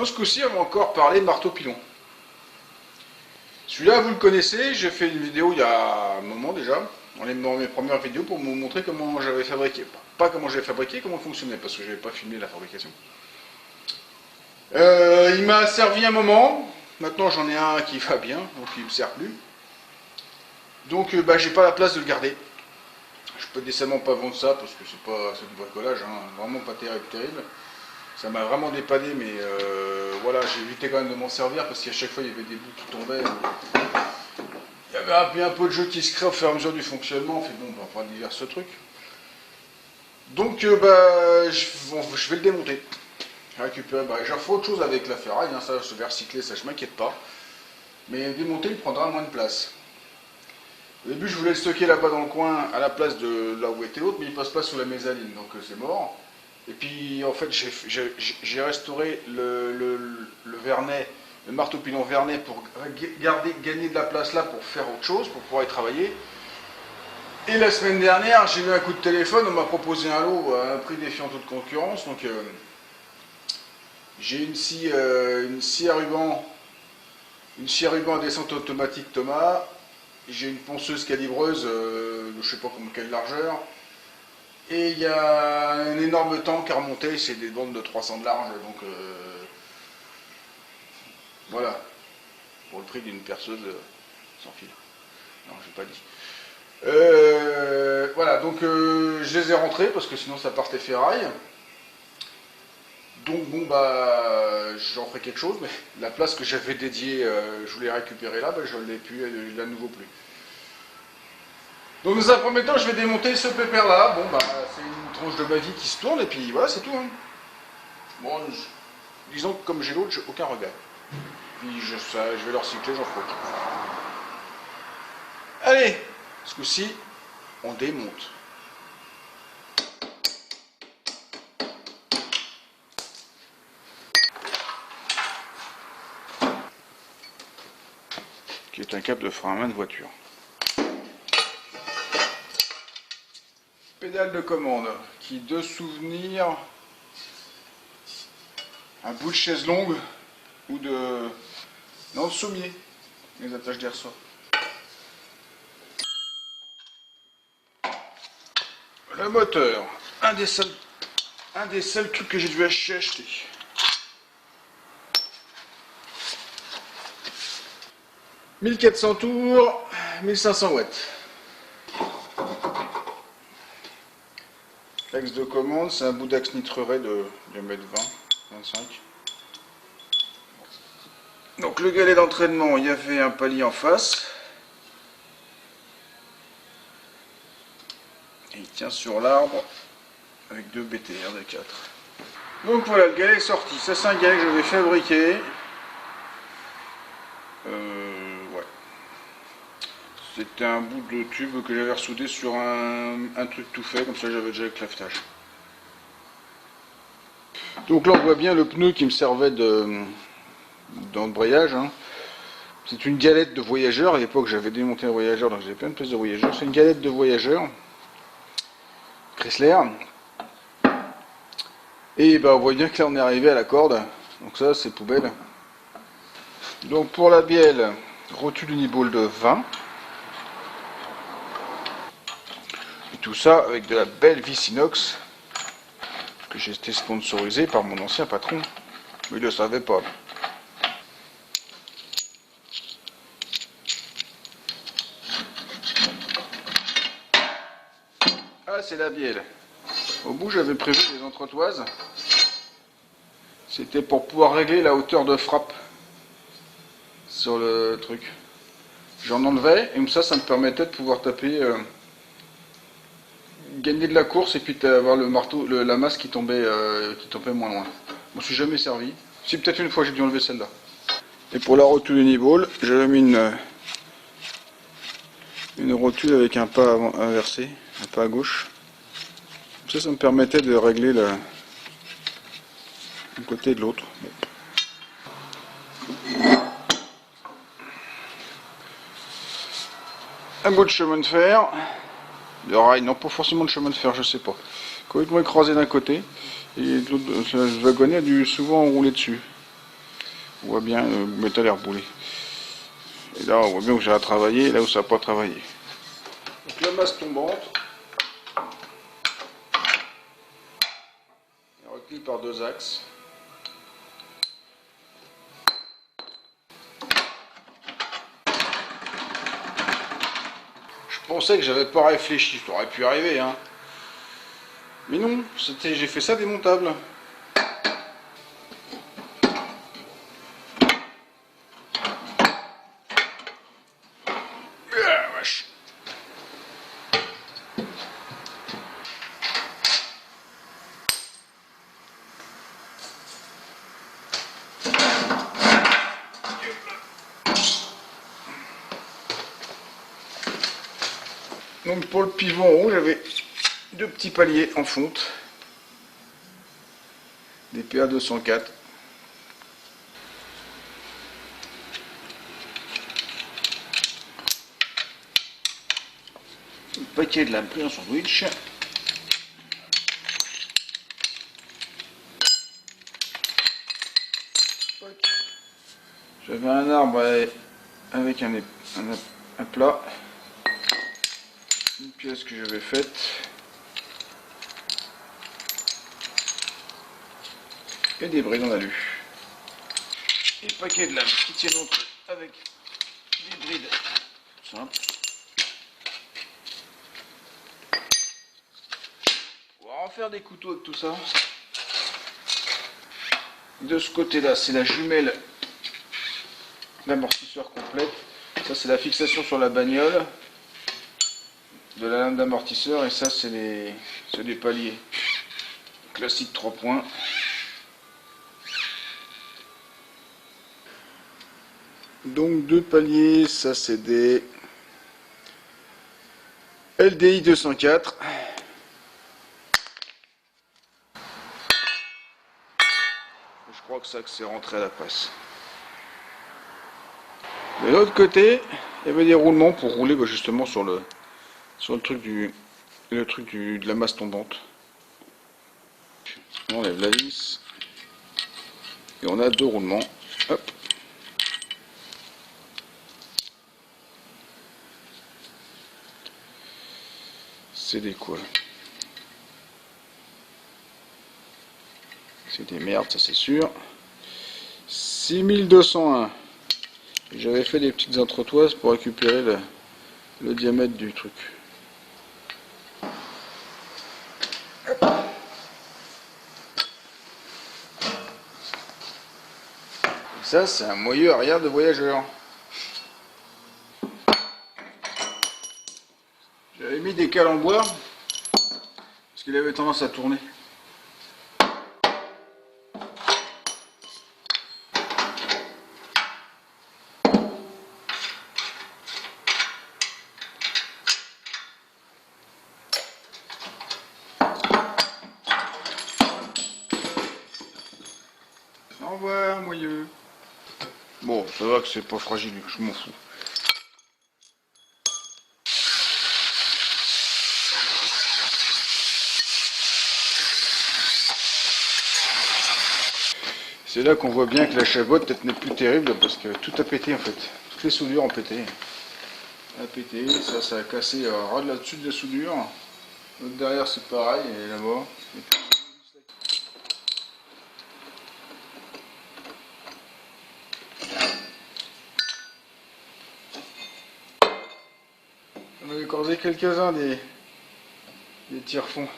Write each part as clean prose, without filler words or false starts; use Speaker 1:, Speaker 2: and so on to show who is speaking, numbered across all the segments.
Speaker 1: Donc ce coup-ci, on va encore parler marteau-pilon. Celui-là, vous le connaissez, j'ai fait une vidéo il y a un moment déjà, dans mes premières vidéos, pour vous montrer comment j'avais fabriqué. Pas comment j'avais fabriqué, comment il fonctionnait, parce que je n'avais pas filmé la fabrication. Il m'a servi un moment, maintenant j'en ai un qui va bien, donc il ne me sert plus. Donc j'ai pas la place de le garder. Je peux décemment pas vendre ça, parce que c'est du bricolage, hein, vraiment pas terrible. Ça m'a vraiment dépanné, mais voilà, j'ai évité quand même de m'en servir parce qu'à chaque fois il y avait des bouts qui tombaient. Il y avait un peu de jeu qui se crée au fur et à mesure du fonctionnement. On fait bon, on va pas divers ce truc. Donc je vais le démonter. Récupérer, je ferai autre chose avec la ferraille, hein, ça se faire recycler, ça je m'inquiète pas. Mais démonter il prendra moins de place. Au début je voulais le stocker là-bas dans le coin à la place de là où était l'autre, mais il passe pas sous la mésaline, donc c'est mort. Et puis en fait j'ai restauré le vernet, le marteau-pilon vernet pour gagner de la place là pour faire autre chose, pour pouvoir y travailler. Et la semaine dernière, j'ai eu un coup de téléphone, on m'a proposé un lot à un prix défiant toute concurrence. Donc j'ai une scie à ruban à descente automatique Thomas. J'ai une ponceuse calibreuse, je sais pas quelle largeur. Et il y a un énorme tank à remonter, c'est des bandes de 300 de large, donc voilà, pour le prix d'une perceuse sans fil. Non, j'ai pas dit. Voilà, donc je les ai rentrés parce que sinon ça partait ferraille. Donc bon j'en ferai quelque chose, mais la place que j'avais dédiée, je voulais récupérer là, je ne l'ai plus, je l'ai à nouveau plus. Donc dans un premier temps, je vais démonter ce pépère là. Bon c'est une tranche de ma vie qui se tourne et puis voilà, c'est tout. Hein. Bon, disons que comme j'ai l'autre, j'ai aucun regret. Puis je vais le recycler, j'en ferai autre. Allez, ce coup-ci, on démonte. Qui est un câble de frein à main de voiture. Pédale de commande qui, de souvenir, un bout de chaise longue ou de sommier, les attaches d'air ressort. Le moteur, un des seuls trucs que j'ai dû acheter. « 1400 tours, 1500 watts. L'axe de commande, c'est un bout d'axe nitreré de 1,20 m, 25. Donc le galet d'entraînement, il y avait un palier en face. Et il tient sur l'arbre avec 2 BTR de 4. Donc voilà, le galet est sorti. Ça c'est un galet que j'avais fabriqué. Ouais. C'était un bout de tube que j'avais ressoudé sur un truc tout fait, comme ça j'avais déjà le clavetage. Donc là on voit bien le pneu qui me servait d'embrayage. Hein. C'est une galette de voyageur. À l'époque j'avais démonté un voyageur, donc j'avais plein de pièces de voyageur. C'est une galette de voyageur Chrysler. Et on voit bien que là on est arrivé à la corde. Donc ça c'est poubelle. Donc pour la bielle, rotule uniball de 20. Et tout ça avec de la belle vis inox que j'ai été sponsorisé par mon ancien patron. Mais il ne le savait pas. Ah, c'est la bielle. Au bout j'avais prévu des entretoises. C'était pour pouvoir régler la hauteur de frappe sur le truc. J'en enlevais et comme ça me permettait de pouvoir taper, gagner de la course et puis avoir le marteau, la masse qui tombait moins loin. Je m'en suis jamais servi. Si, peut-être une fois j'ai dû enlever celle-là. Et pour la rotule uniball, j'avais mis une rotule avec un pas inversé, un pas à gauche. Ça me permettait de régler un côté de l'autre. Un bout de chemin de fer, de rail, non pas forcément de chemin de fer, je sais pas. Complètement écrasé d'un côté, et l'autre, le wagonnet a dû souvent rouler dessus. On voit bien le métal est reboulé. Et là, on voit bien que j'ai à travailler, là où ça n'a pas travaillé. Donc la masse tombante est retenue par 2 axes. Je pensais que j'avais pas réfléchi, ça aurait pu arriver, hein. Mais non, j'ai fait ça démontable. Ah, vache. Donc pour le pivot en haut, j'avais 2 petits paliers en fonte, des PA 204. Un paquet de lames pris en sandwich. J'avais un arbre avec un plat, une pièce que j'avais faite. Et des brides en alu. Et paquet de lames qui tiennent entre eux avec des brides simples. On va en faire des couteaux avec tout ça. De ce côté-là, c'est la jumelle d'amortisseur complète. Ça, c'est la fixation sur la bagnole de la lame d'amortisseur. Et ça, c'est des paliers classiques 3 points. Donc 2 paliers, ça c'est des LDI 204. Je crois que ça c'est rentré à la presse. De l'autre côté, il y avait des roulements pour rouler justement sur le truc de la masse tombante. On enlève la vis et on a 2 roulements. Hop. C'est des quoi? C'est des merdes, ça c'est sûr. 6201. J'avais fait des petites entretoises pour récupérer le diamètre du truc. Ça, c'est un moyeu arrière de voyageur. J'avais mis des cales en bois parce qu'il avait tendance à tourner. Au revoir, moyeu. Bon, ça va que c'est pas fragile, je m'en fous. C'est là qu'on voit bien que la chabotte peut-être n'est plus terrible parce que tout a pété en fait. Toutes les soudures ont pété. Ça a pété, ça a cassé ras de là-dessus de la soudure. L'autre derrière c'est pareil, et là-bas. On avait causé quelques-uns des tire-fonds.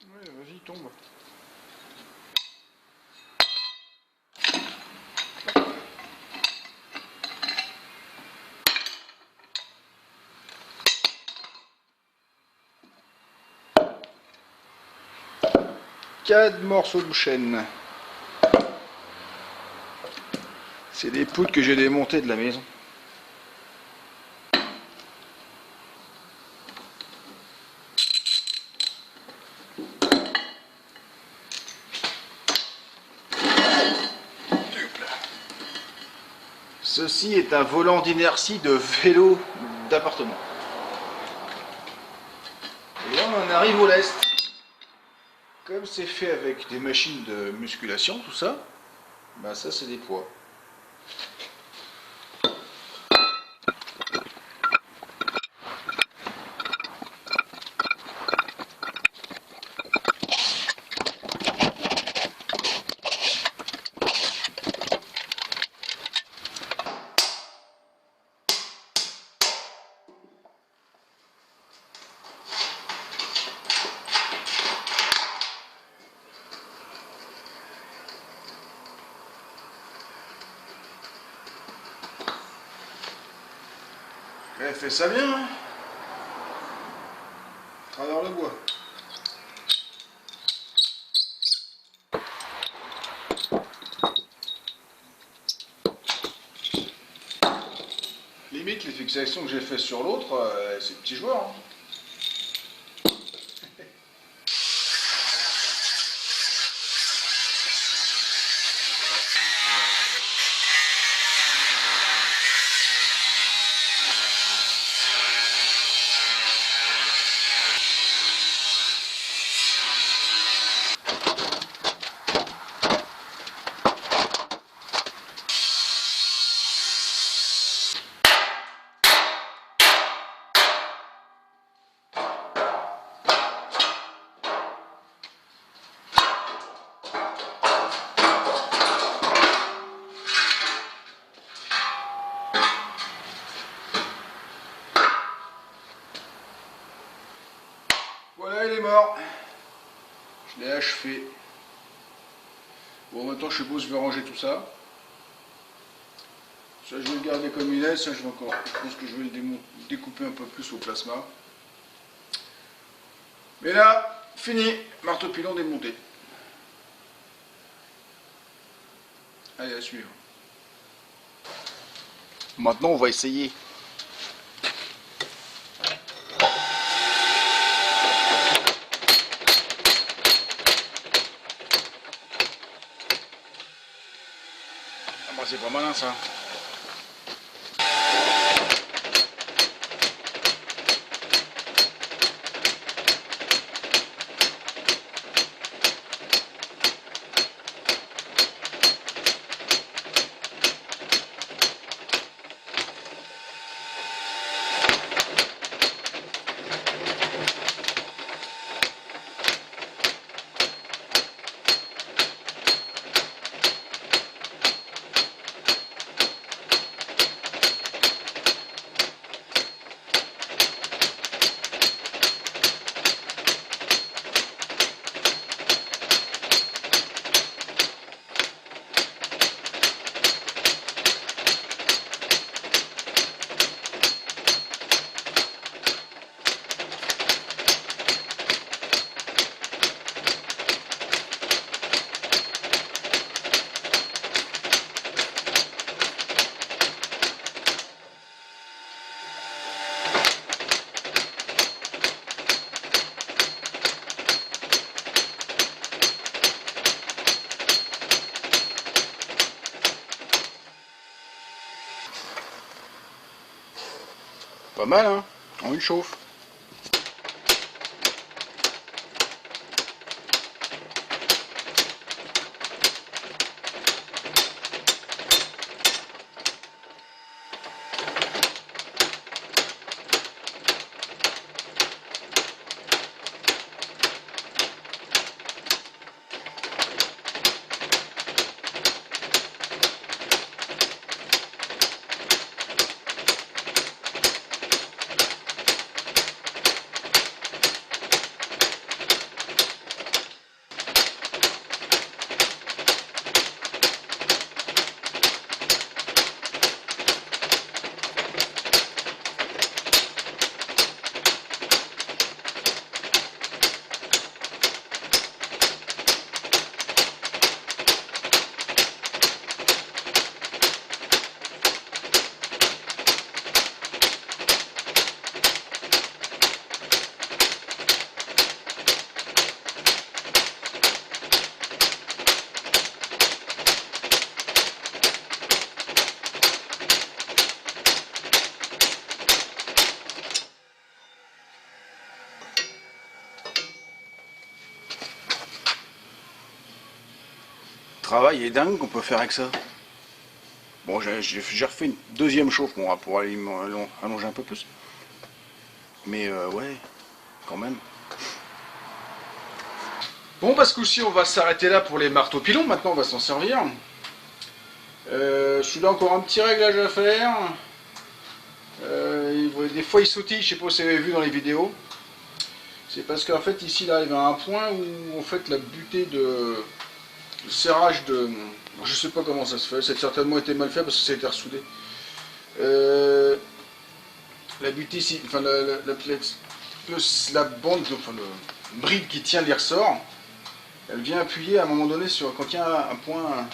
Speaker 1: Ouais, vas-y, tombe. Quatre morceaux de chêne. C'est des poutres que j'ai démontées de la maison. Ceci est un volant d'inertie de vélo d'appartement. Et là on en arrive au lest. comme c'est fait avec des machines de musculation, tout ça, bah ça c'est des poids. Elle fait ça bien, hein, à travers le bois. Limite, les fixations que j'ai fait sur l'autre, c'est petit joueur. Hein. Voilà, il est mort. Je l'ai achevé. Bon, maintenant, je suppose que je vais ranger tout ça. Ça, je vais le garder comme il est. Ça, je pense que je vais le découper un peu plus au plasma. Mais là, fini. Marteau pilon démonté. Allez, à suivre. Maintenant, on va essayer. Ah, bah, c'est pas malin ça. Pas mal, hein, en une chauffe. travail est dingue qu'on peut faire avec ça. Bon, j'ai refait une deuxième chauffe pour aller allonger un peu plus. Mais ouais, quand même. Bon, parce qu'aussi on va s'arrêter là pour les marteaux pilons. Maintenant, on va s'en servir. Celui-là, encore un petit réglage à faire. Des fois, il sautille. Je sais pas si vous avez vu dans les vidéos. C'est parce qu'en fait, ici, il arrive à un point où en fait la butée de serrage de... Je sais pas comment ça se fait. Ça a certainement été mal fait parce que ça a été ressoudé. La butée ici, enfin la bande, enfin le bride qui tient les ressorts, elle vient appuyer à un moment donné sur, quand il y a un point,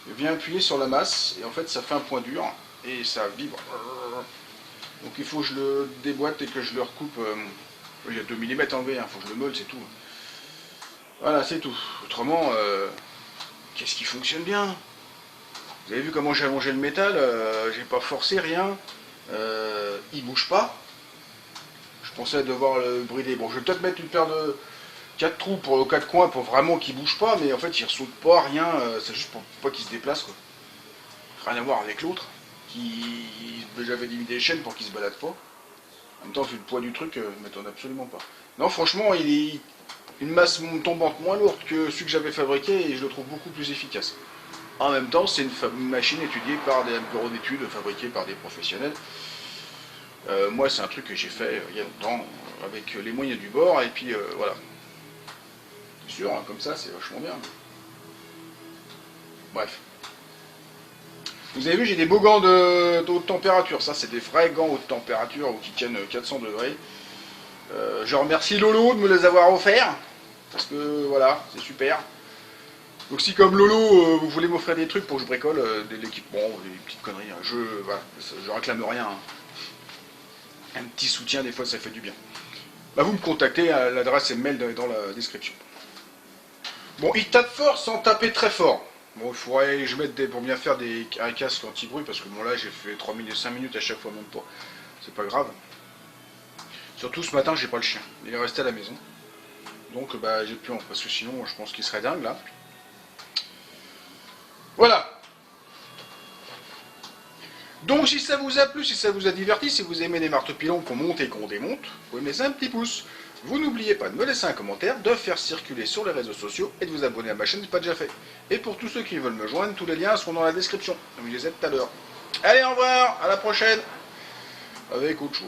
Speaker 1: elle vient appuyer sur la masse et en fait ça fait un point dur et ça vibre. Donc il faut que je le déboîte et que je le recoupe. Il y a 2 mm enlevé, il faut que je le meule, c'est tout. Voilà, c'est tout. Autrement, qu'est-ce qui fonctionne bien? Vous avez vu comment j'ai allongé le métal, j'ai pas forcé rien. Il bouge pas. Je pensais devoir le brider. Bon, je vais peut-être mettre une paire de 4 trous pour le 4 coins pour vraiment qu'il bouge pas, mais en fait il ressaute pas, rien, c'est juste pour pas qu'il se déplace quoi. Rien à voir avec l'autre, qui j'avais mis des chaînes pour qu'il se balade pas. En même temps, vu le poids du truc, ne m'étonne absolument pas. Non, franchement, il est une masse tombante moins lourde que celui que j'avais fabriqué et je le trouve beaucoup plus efficace. En même temps, c'est une machine étudiée par des bureaux d'études, fabriquée par des professionnels. Moi, c'est un truc que j'ai fait il y a longtemps, avec les moyens du bord, et puis voilà. C'est sûr, hein, comme ça, c'est vachement bien. Bref. Vous avez vu, j'ai des beaux gants de haute température. Ça, c'est des vrais gants haute température qui tiennent 400 degrés. Je remercie Lolo de me les avoir offerts. Parce que, voilà, c'est super. Donc si comme Lolo, vous voulez m'offrir des trucs pour que je bricole, de l'équipement, des petites conneries, voilà, je réclame rien. Hein. Un petit soutien, des fois, ça fait du bien. Bah, vous me contactez, l'adresse est mail dans la description. Bon, il tape fort sans taper très fort. Bon, il faudrait que je mette pour bien faire un casque anti-bruit, parce que bon là, j'ai fait 5 minutes à chaque fois, même pas. C'est pas grave. Surtout ce matin, j'ai pas le chien. Il est resté à la maison. Donc, bah, j'ai plus honte, parce que sinon, je pense qu'il serait dingue, là. Voilà. Donc si ça vous a plu, si ça vous a diverti, si vous aimez les marteaux pilons qu'on monte et qu'on démonte, vous pouvez me laisser un petit pouce. Vous n'oubliez pas de me laisser un commentaire, de faire circuler sur les réseaux sociaux et de vous abonner à ma chaîne si ce n'est pas déjà fait. Et pour tous ceux qui veulent me joindre, tous les liens seront dans la description, comme je les ai tout à l'heure. Allez, au revoir, à la prochaine, avec autre chose.